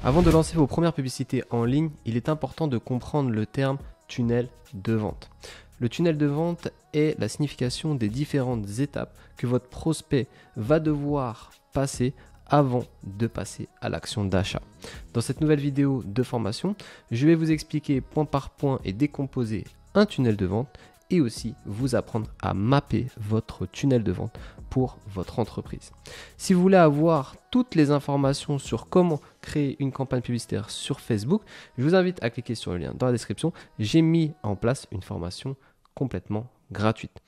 Avant de lancer vos premières publicités en ligne, il est important de comprendre le terme tunnel de vente. Le tunnel de vente est la signification des différentes étapes que votre prospect va devoir passer avant de passer à l'action d'achat. Dans cette nouvelle vidéo de formation, je vais vous expliquer point par point et décomposer un tunnel de vente et aussi vous apprendre à mapper votre tunnel de vente pour votre entreprise. Si vous voulez avoir toutes les informations sur comment créer une campagne publicitaire sur Facebook, je vous invite à cliquer sur le lien dans la description. J'ai mis en place une formation complètement gratuite.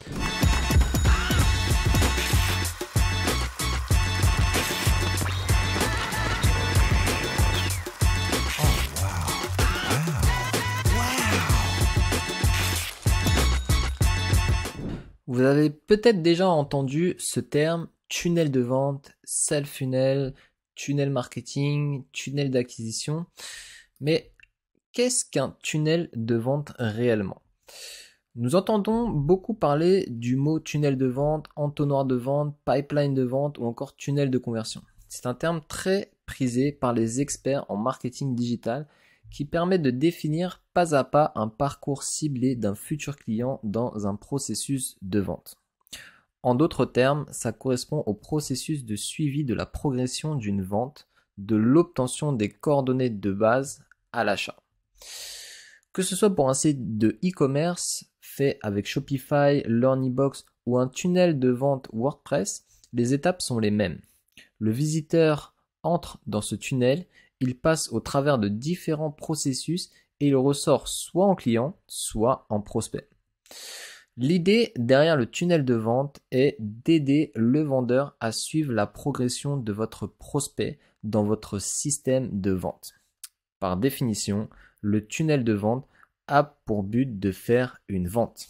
Vous avez peut-être déjà entendu ce terme tunnel de vente, sales funnel, tunnel marketing, tunnel d'acquisition. Mais qu'est-ce qu'un tunnel de vente réellement? Nous entendons beaucoup parler du mot tunnel de vente, entonnoir de vente, pipeline de vente ou encore tunnel de conversion. C'est un terme très prisé par les experts en marketing digital qui permet de définir pas à pas un parcours ciblé d'un futur client dans un processus de vente. En d'autres termes, ça correspond au processus de suivi de la progression d'une vente, de l'obtention des coordonnées de base à l'achat. Que ce soit pour un site de e-commerce fait avec Shopify, Learnybox ou un tunnel de vente WordPress, les étapes sont les mêmes. Le visiteur entre dans ce tunnel, il passe au travers de différents processus et il ressort soit en client, soit en prospect. L'idée derrière le tunnel de vente est d'aider le vendeur à suivre la progression de votre prospect dans votre système de vente. Par définition, le tunnel de vente a pour but de faire une vente.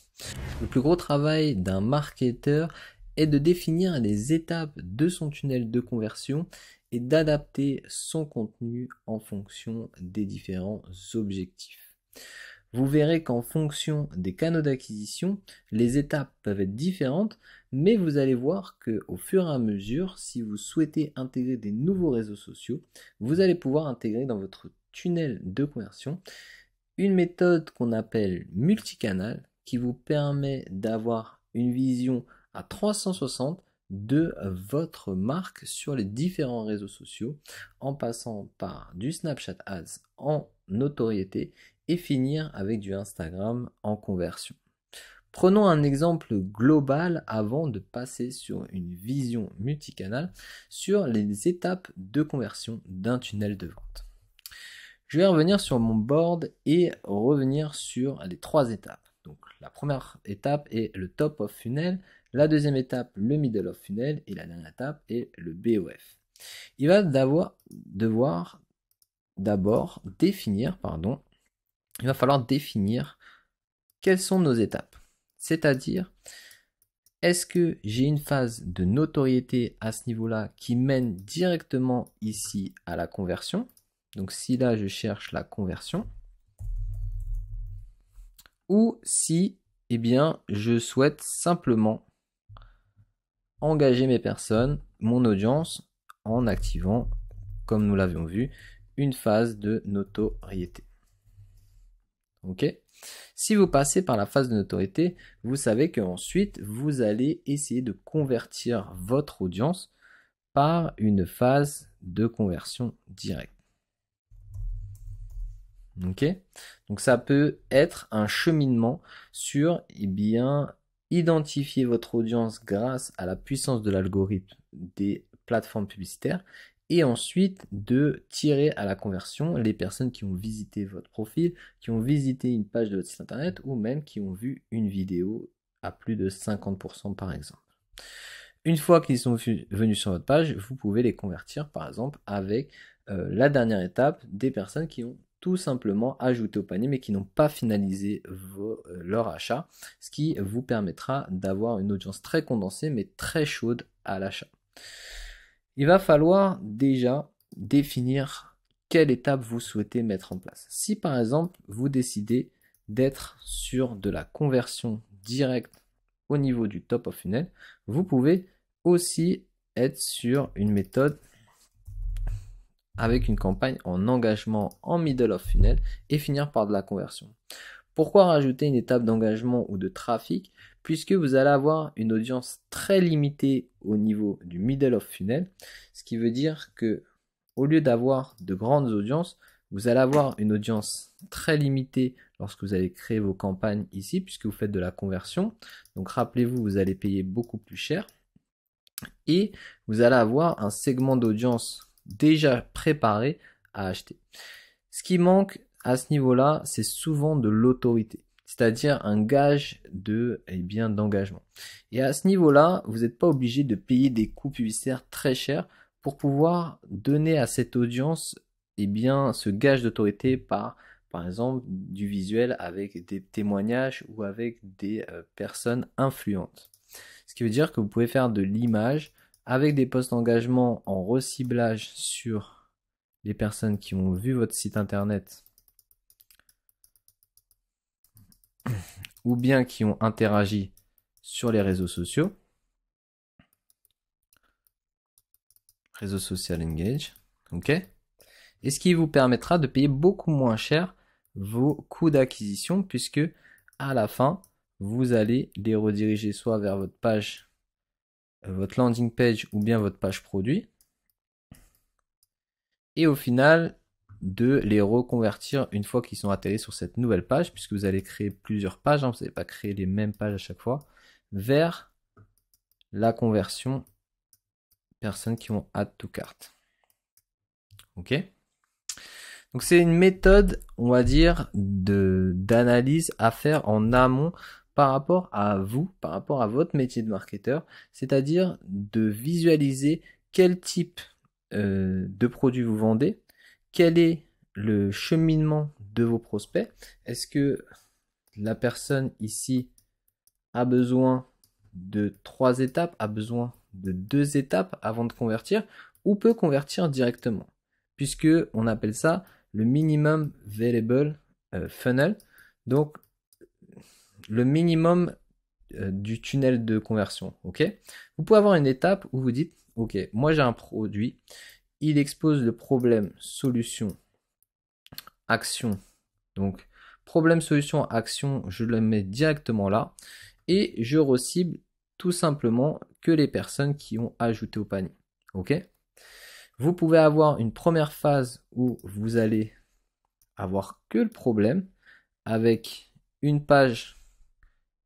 Le plus gros travail d'un marketeur est de définir les étapes de son tunnel de conversion et d'adapter son contenu en fonction des différents objectifs. Vous verrez qu'en fonction des canaux d'acquisition, les étapes peuvent être différentes, mais vous allez voir qu'au fur et à mesure, si vous souhaitez intégrer des nouveaux réseaux sociaux, vous allez pouvoir intégrer dans votre tunnel de conversion une méthode qu'on appelle multicanal qui vous permet d'avoir une vision à 360 de votre marque sur les différents réseaux sociaux en passant par du Snapchat Ads en notoriété et finir avec du Instagram en conversion. Prenons un exemple global avant de passer sur une vision multicanal sur les étapes de conversion d'un tunnel de vente. Je vais revenir sur mon board et revenir sur les trois étapes. Donc la première étape est le top of funnel, la deuxième étape le middle of funnel et la dernière étape est le BOF. Il va devoir d'abord définir, il va falloir définir quelles sont nos étapes. C'est-à-dire, est-ce que j'ai une phase de notoriété à ce niveau-là qui mène directement ici à la conversion? Donc si là je cherche la conversion, ou si je souhaite simplement engager mes personnes, mon audience, en activant, comme nous l'avions vu, une phase de notoriété. Ok? Si vous passez par la phase de notoriété, vous savez qu'ensuite vous allez essayer de convertir votre audience par une phase de conversion directe. Ok, donc ça peut être un cheminement sur identifier votre audience grâce à la puissance de l'algorithme des plateformes publicitaires et ensuite de tirer à la conversion les personnes qui ont visité votre profil, qui ont visité une page de votre site internet ou même qui ont vu une vidéo à plus de 50% par exemple. Une fois qu'ils sont venus sur votre page, vous pouvez les convertir par exemple avec la dernière étape des personnes qui ont tout simplement ajouté au panier mais qui n'ont pas finalisé leur achat, ce qui vous permettra d'avoir une audience très condensée mais très chaude à l'achat. Il va falloir déjà définir quelle étape vous souhaitez mettre en place. Si par exemple vous décidez d'être sur de la conversion directe au niveau du top of funnel, vous pouvez aussi être sur une méthode avec une campagne en engagement en middle of funnel et finir par de la conversion. Pourquoi rajouter une étape d'engagement ou de trafic? Puisque vous allez avoir une audience très limitée au niveau du middle of funnel, ce qui veut dire que au lieu d'avoir de grandes audiences, vous allez avoir une audience très limitée lorsque vous allez créer vos campagnes ici, puisque vous faites de la conversion. Donc rappelez-vous, vous allez payer beaucoup plus cher et vous allez avoir un segment d'audience déjà préparé à acheter. Ce qui manque à ce niveau-là, c'est souvent de l'autorité, c'est-à-dire un gage d'engagement. Et à ce niveau-là, vous n'êtes pas obligé de payer des coûts publicitaires très chers pour pouvoir donner à cette audience ce gage d'autorité par exemple, du visuel avec des témoignages ou avec des personnes influentes. Ce qui veut dire que vous pouvez faire de l'image avec des posts d'engagement en reciblage sur les personnes qui ont vu votre site internet ou bien qui ont interagi sur les réseaux sociaux. Réseau social engage. OK? Et ce qui vous permettra de payer beaucoup moins cher vos coûts d'acquisition puisque à la fin, vous allez les rediriger soit vers votre page, votre landing page ou bien votre page produit. Et au final, de les reconvertir une fois qu'ils sont atterris sur cette nouvelle page, puisque vous allez créer plusieurs pages, vous n'allez pas créer les mêmes pages à chaque fois, vers la conversion personnes qui ont add to cart. Ok? Donc c'est une méthode, on va dire, d'analyse à faire en amont par rapport à vous, par rapport à votre métier de marketeur, c'est-à-dire de visualiser quel type de produit vous vendez, quel est le cheminement de vos prospects. Est-ce que la personne ici a besoin de 3 étapes, a besoin de 2 étapes avant de convertir ou peut convertir directement, puisque on appelle ça le minimum viable funnel, donc le minimum du tunnel de conversion. Ok, vous pouvez avoir une étape où vous dites ok, moi j'ai un produit, il expose le problème, solution, action. Donc problème, solution, action, je le mets directement là et je recible tout simplement que les personnes qui ont ajouté au panier. Ok, vous pouvez avoir une première phase où vous allez avoir que le problème avec une page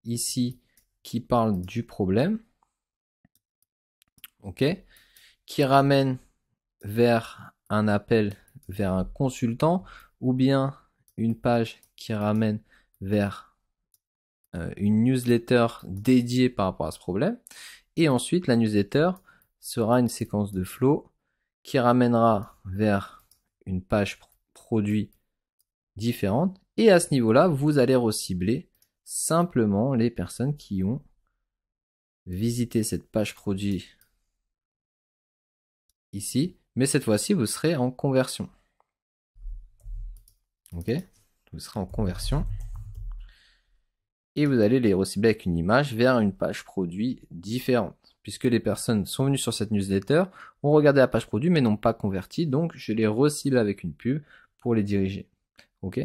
ici qui parle du problème, ok, qui ramène vers un appel vers un consultant ou bien une page qui ramène vers une newsletter dédiée par rapport à ce problème. Et ensuite, la newsletter sera une séquence de flow qui ramènera vers une page produit différente. Et à ce niveau-là, vous allez recibler simplement les personnes qui ont visité cette page produit ici. Mais cette fois-ci, vous serez en conversion. Ok, vous serez en conversion. Et vous allez les recibler avec une image vers une page produit différente. Puisque les personnes sont venues sur cette newsletter, ont regardé la page produit mais n'ont pas converti. Donc je les recible avec une pub pour les diriger. Ok.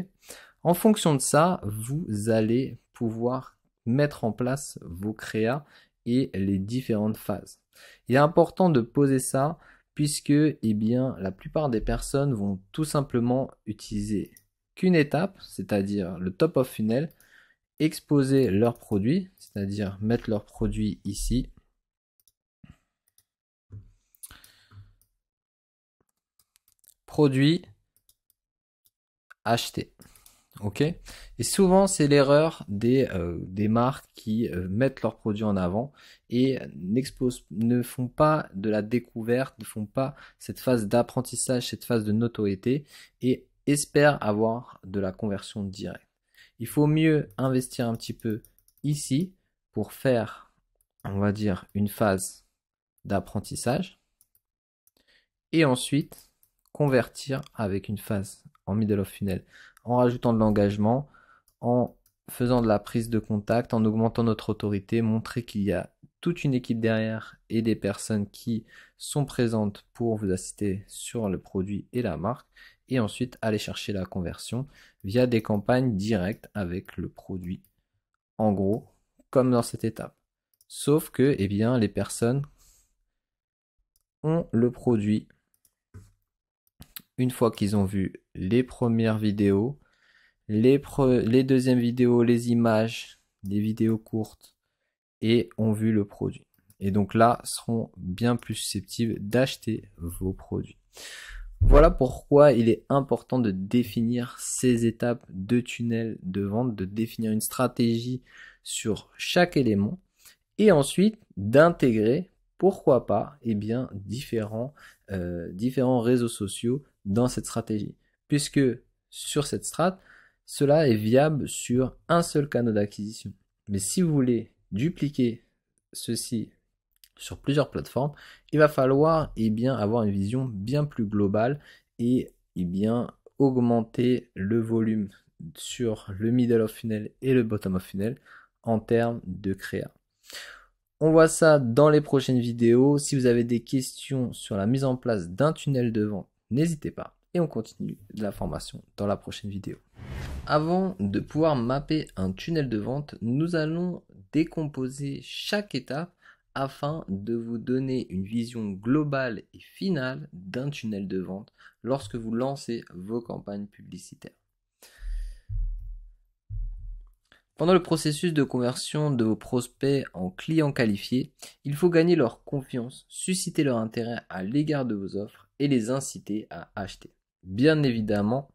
En fonction de ça, vous allez pouvoir mettre en place vos créas et les différentes phases. Il est important de poser ça puisque la plupart des personnes vont tout simplement utiliser qu'une étape, c'est-à-dire le top of funnel, exposer leurs produits, c'est-à-dire mettre leurs produits ici. Produits achetés. Ok. Et souvent c'est l'erreur des marques qui mettent leurs produits en avant et ne font pas de la découverte, ne font pas cette phase d'apprentissage, cette phase de notoriété et espèrent avoir de la conversion directe. Il faut mieux investir un petit peu ici pour faire, on va dire, une phase d'apprentissage et ensuite convertir avec une phase en middle of funnel en rajoutant de l'engagement, en faisant de la prise de contact, en augmentant notre autorité, montrer qu'il y a toute une équipe derrière et des personnes qui sont présentes pour vous assister sur le produit et la marque. Et ensuite, aller chercher la conversion via des campagnes directes avec le produit. En gros, comme dans cette étape. Sauf que, eh bien, les personnes ont le produit une fois qu'ils ont vu les premières vidéos, les deuxièmes vidéos, les images, les vidéos courtes et ont vu le produit. Et donc là, seront bien plus susceptibles d'acheter vos produits. Voilà pourquoi il est important de définir ces étapes de tunnel de vente, de définir une stratégie sur chaque élément et ensuite d'intégrer, pourquoi pas, eh bien, différents réseaux sociaux dans cette stratégie. Puisque sur cette strat, cela est viable sur un seul canal d'acquisition. Mais si vous voulez dupliquer ceci sur plusieurs plateformes, il va falloir bien avoir une vision bien plus globale et bien augmenter le volume sur le middle of funnel et le bottom of funnel en termes de créa. On voit ça dans les prochaines vidéos. Si vous avez des questions sur la mise en place d'un tunnel de vente, n'hésitez pas. Et on continue la formation dans la prochaine vidéo. Avant de pouvoir mapper un tunnel de vente, nous allons décomposer chaque étape afin de vous donner une vision globale et finale d'un tunnel de vente lorsque vous lancez vos campagnes publicitaires. Pendant le processus de conversion de vos prospects en clients qualifiés, il faut gagner leur confiance, susciter leur intérêt à l'égard de vos offres et les inciter à acheter. Bien évidemment,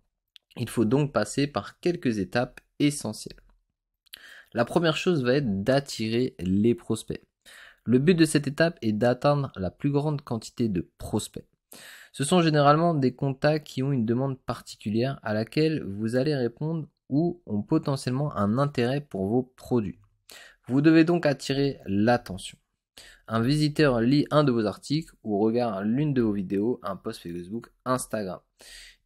il faut donc passer par quelques étapes essentielles. La première chose va être d'attirer les prospects. Le but de cette étape est d'atteindre la plus grande quantité de prospects. Ce sont généralement des contacts qui ont une demande particulière à laquelle vous allez répondre ou ont potentiellement un intérêt pour vos produits. Vous devez donc attirer l'attention. Un visiteur lit un de vos articles ou regarde l'une de vos vidéos, un post Facebook, Instagram.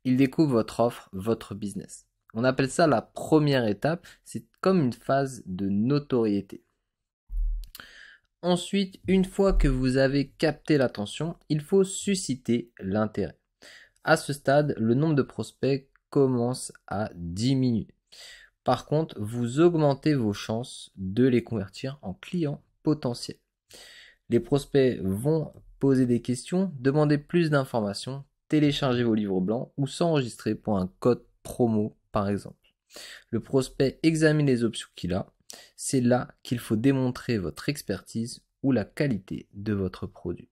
Il découvre votre offre, votre business. On appelle ça la première étape, c'est comme une phase de notoriété. Ensuite, une fois que vous avez capté l'attention, il faut susciter l'intérêt. À ce stade, le nombre de prospects commence à diminuer. Par contre, vous augmentez vos chances de les convertir en clients potentiels. Les prospects vont poser des questions, demander plus d'informations, télécharger vos livres blancs ou s'enregistrer pour un code promo par exemple. Le prospect examine les options qu'il a. C'est là qu'il faut démontrer votre expertise ou la qualité de votre produit.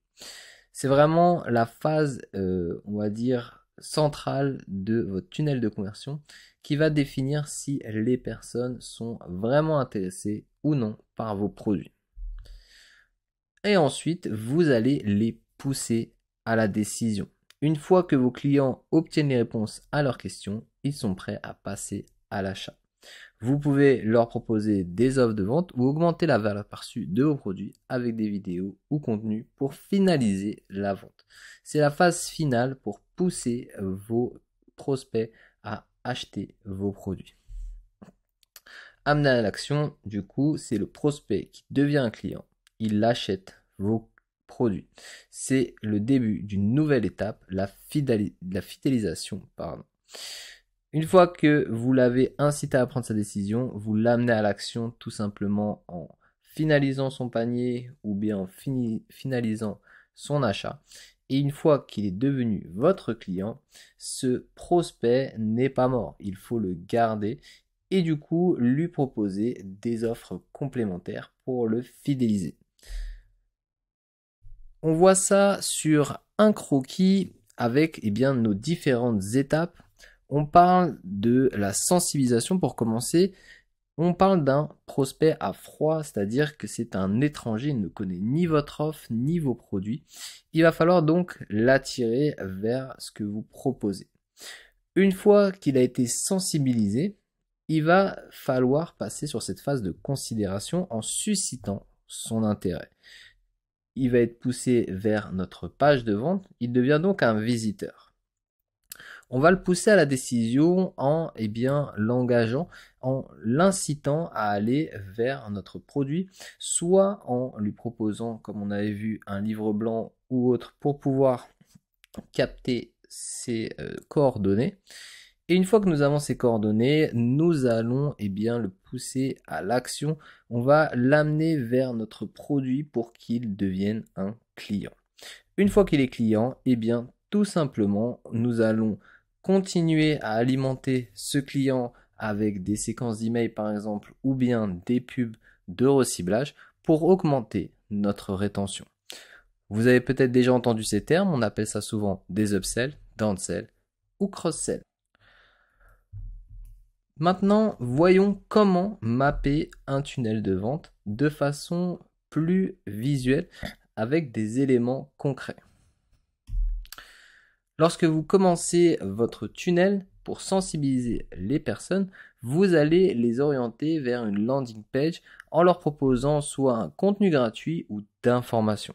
C'est vraiment la phase, on va dire, centrale de votre tunnel de conversion qui va définir si les personnes sont vraiment intéressées ou non par vos produits. Et ensuite, vous allez les pousser à la décision. Une fois que vos clients obtiennent les réponses à leurs questions, ils sont prêts à passer à l'achat. Vous pouvez leur proposer des offres de vente ou augmenter la valeur perçue de vos produits avec des vidéos ou contenus pour finaliser la vente. C'est la phase finale pour pousser vos prospects à acheter vos produits. Amener à l'action, du coup, c'est le prospect qui devient un client. Il achète vos produits. C'est le début d'une nouvelle étape, la fidélisation. Une fois que vous l'avez incité à prendre sa décision, vous l'amenez à l'action tout simplement en finalisant son panier ou bien en finalisant son achat. Et une fois qu'il est devenu votre client, ce prospect n'est pas mort. Il faut le garder et du coup lui proposer des offres complémentaires pour le fidéliser. On voit ça sur un croquis avec nos différentes étapes. On parle de la sensibilisation pour commencer. On parle d'un prospect à froid, c'est-à-dire que c'est un étranger, il ne connaît ni votre offre ni vos produits. Il va falloir donc l'attirer vers ce que vous proposez. Une fois qu'il a été sensibilisé, il va falloir passer sur cette phase de considération en suscitant son intérêt. Il va être poussé vers notre page de vente, il devient donc un visiteur. On va le pousser à la décision en l'engageant, en l'incitant à aller vers notre produit, soit en lui proposant, comme on avait vu, un livre blanc ou autre pour pouvoir capter ses coordonnées. Et une fois que nous avons ces coordonnées, nous allons le pousser à l'action. On va l'amener vers notre produit pour qu'il devienne un client. Une fois qu'il est client, tout simplement, nous allons continuer à alimenter ce client avec des séquences d'emails par exemple ou bien des pubs de reciblage pour augmenter notre rétention. Vous avez peut-être déjà entendu ces termes, on appelle ça souvent des upsells, downsell ou cross-sell. Maintenant, voyons comment mapper un tunnel de vente de façon plus visuelle avec des éléments concrets. Lorsque vous commencez votre tunnel pour sensibiliser les personnes, vous allez les orienter vers une landing page en leur proposant soit un contenu gratuit ou d'information.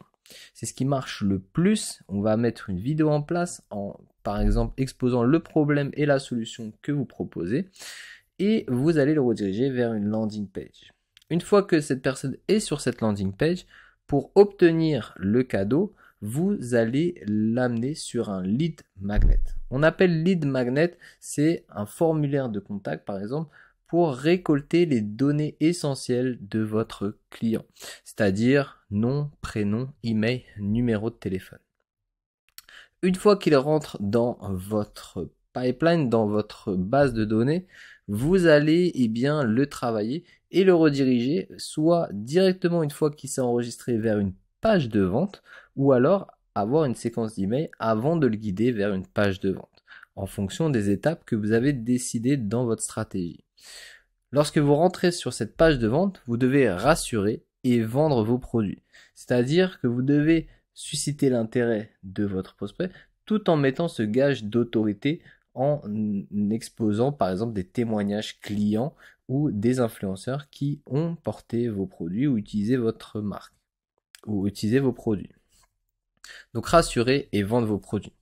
C'est ce qui marche le plus. On va mettre une vidéo en place en, par exemple, exposant le problème et la solution que vous proposez. Et vous allez le rediriger vers une landing page. Une fois que cette personne est sur cette landing page, pour obtenir le cadeau, vous allez l'amener sur un lead magnet. On appelle lead magnet, c'est un formulaire de contact par exemple pour récolter les données essentielles de votre client, c'est-à-dire nom, prénom, email, numéro de téléphone. Une fois qu'il rentre dans votre pipeline, dans votre base de données, vous allez le travailler et le rediriger soit directement une fois qu'il s'est enregistré vers une page de vente ou alors avoir une séquence d'emails avant de le guider vers une page de vente en fonction des étapes que vous avez décidées dans votre stratégie. Lorsque vous rentrez sur cette page de vente, vous devez rassurer et vendre vos produits. C'est-à-dire que vous devez susciter l'intérêt de votre prospect tout en mettant ce gage d'autorité en exposant par exemple des témoignages clients ou des influenceurs qui ont porté vos produits ou utilisé votre marque ou utilisé vos produits. Donc rassurer et vendre vos produits.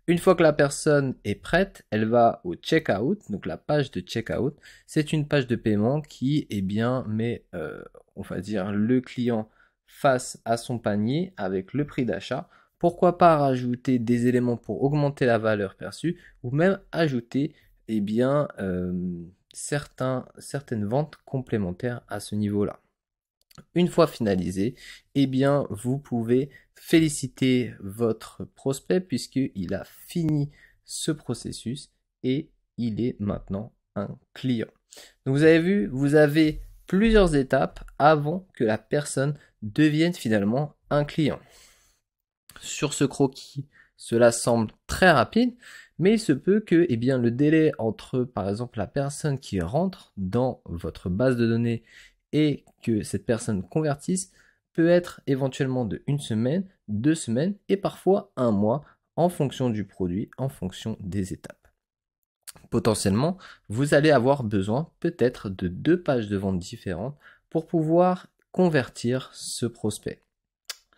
Une fois que la personne est prête, elle va au checkout, donc la page de checkout. C'est une page de paiement qui met on va dire le client face à son panier avec le prix d'achat. Pourquoi pas rajouter des éléments pour augmenter la valeur perçue ou même ajouter certaines ventes complémentaires à ce niveau-là. Une fois finalisé, vous pouvez féliciter votre prospect puisqu'il a fini ce processus et il est maintenant un client. Donc vous avez vu, vous avez plusieurs étapes avant que la personne devienne finalement un client. Sur ce croquis, cela semble très rapide, mais il se peut que le délai entre par exemple la personne qui rentre dans votre base de données et que cette personne convertisse peut être éventuellement de 1 semaine, 2 semaines et parfois 1 mois en fonction du produit, en fonction des étapes. Potentiellement, vous allez avoir besoin peut-être de 2 pages de vente différentes pour pouvoir convertir ce prospect.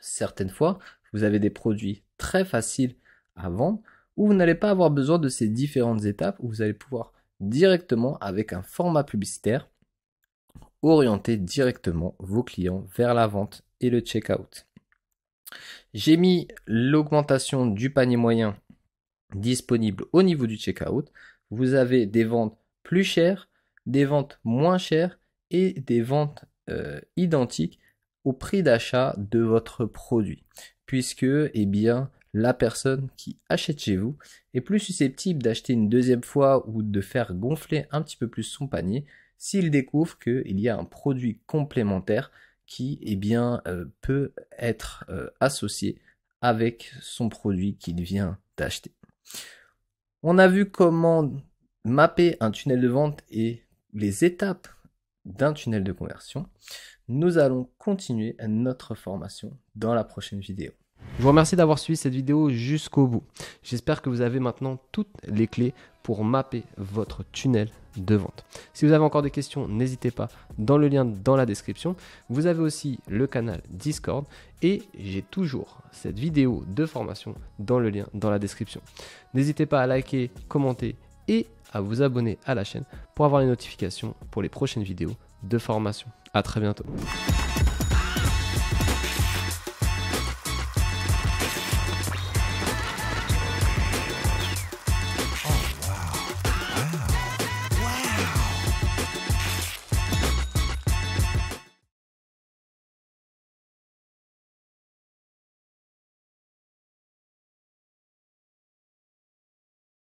Certaines fois, vous avez des produits très faciles à vendre où vous n'allez pas avoir besoin de ces différentes étapes où vous allez pouvoir directement avec un format publicitaire orienter directement vos clients vers la vente et le checkout. J'ai mis l'augmentation du panier moyen disponible au niveau du checkout. Vous avez des ventes plus chères, des ventes moins chères et des ventes identiques au prix d'achat de votre produit. Puisque la personne qui achète chez vous est plus susceptible d'acheter une deuxième fois ou de faire gonfler un petit peu plus son panier s'il découvre qu'il y a un produit complémentaire qui peut être associé avec son produit qu'il vient d'acheter. On a vu comment mapper un tunnel de vente et les étapes d'un tunnel de conversion. Nous allons continuer notre formation dans la prochaine vidéo. Je vous remercie d'avoir suivi cette vidéo jusqu'au bout. J'espère que vous avez maintenant toutes les clés pour mapper votre tunnel de vente. Si vous avez encore des questions, n'hésitez pas dans le lien dans la description. Vous avez aussi le canal Discord et j'ai toujours cette vidéo de formation dans le lien dans la description. N'hésitez pas à liker, commenter et à vous abonner à la chaîne pour avoir les notifications pour les prochaines vidéos de formation. À très bientôt.